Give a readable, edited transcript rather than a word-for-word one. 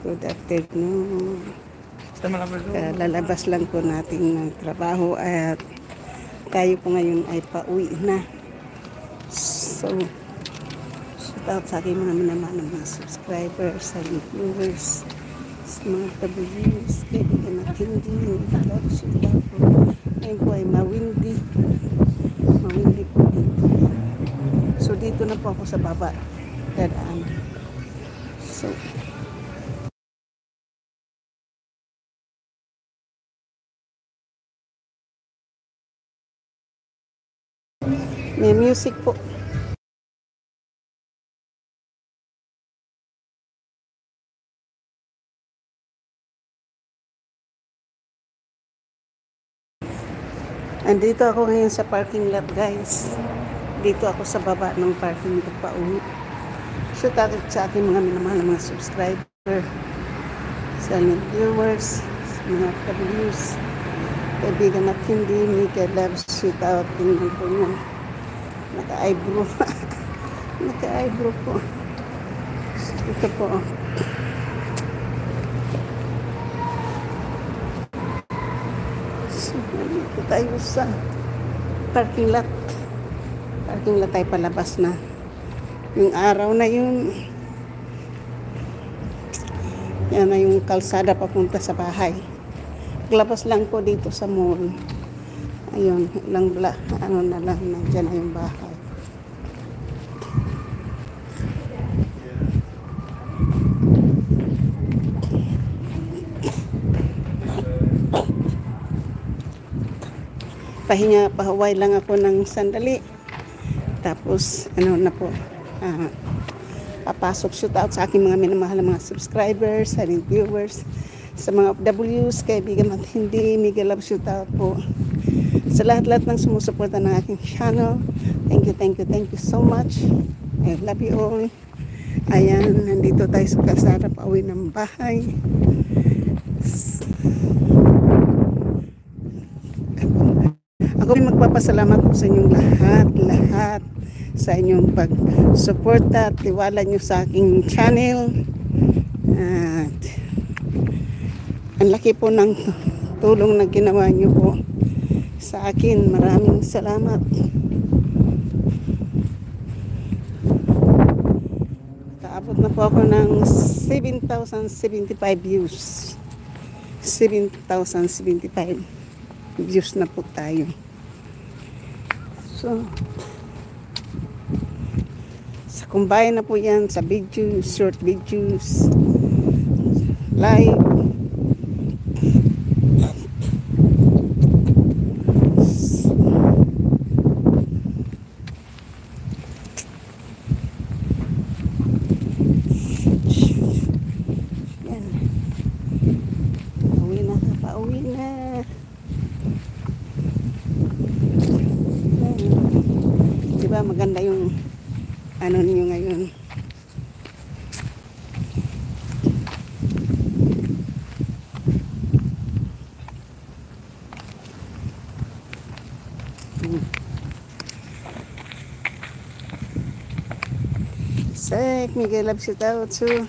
Good afternoon. Lalabas lang po natin ng trabaho at tayo po ngayon ay pauwi na. So, shout out sa aking mga minamahal mga subscribers, sa viewers, sa mga W's, kaibigan at hindi. Shout out po. Ngayon po ay mawindi. Mawindi po dito. So, dito na po ako sa baba. Dadaan. So, may music po. Andito ako ngayon sa parking lot, guys. Dito ako sa baba ng parking lot pa uwi. So, takot sa aking mga minamahal mga subscriber, sa viewers, sa mga W's, kaibigan at hindi, Mika loves, shoot out, tingnan po niya. Naka-eyebrow. Naka-eyebrow po. Ito po. So, dito tayo sa parking lot. Parking lot tayo palabas na. Yung araw na yun, yan na yung kalsada papunta sa bahay. Paglabas lang po dito sa mall. Ayun, ano na lang, nandiyan na yung bahay. Pahuway lang ako ng sandali. Tapos, ano na po, papasok, shoot out sa aking mga minamahal na mga subscribers, sa viewers, sa mga W's, kaibigan at hindi, Miguel love, shoot out po. Sa lahat-lahat ng sumusuporta ng aking channel. Thank you so much. I love you all. Ayan, nandito tayo sa kalsada pauwi ng bahay. Ako rin magpapasalamat po sa inyong lahat sa inyong pag-suporta at tiwala nyo sa aking channel. At ang laki po ng tulong na ginawa nyo po sa akin. Maraming salamat. Kaabot na po ako ng 7,075 views. 7,075 views na po tayo. So, sa kumbayan na po yan sa videos, short videos, live. Yan. Pauwi na. Diba maganda yung ano niyo ngayon. Sek, Miguel loves you out too.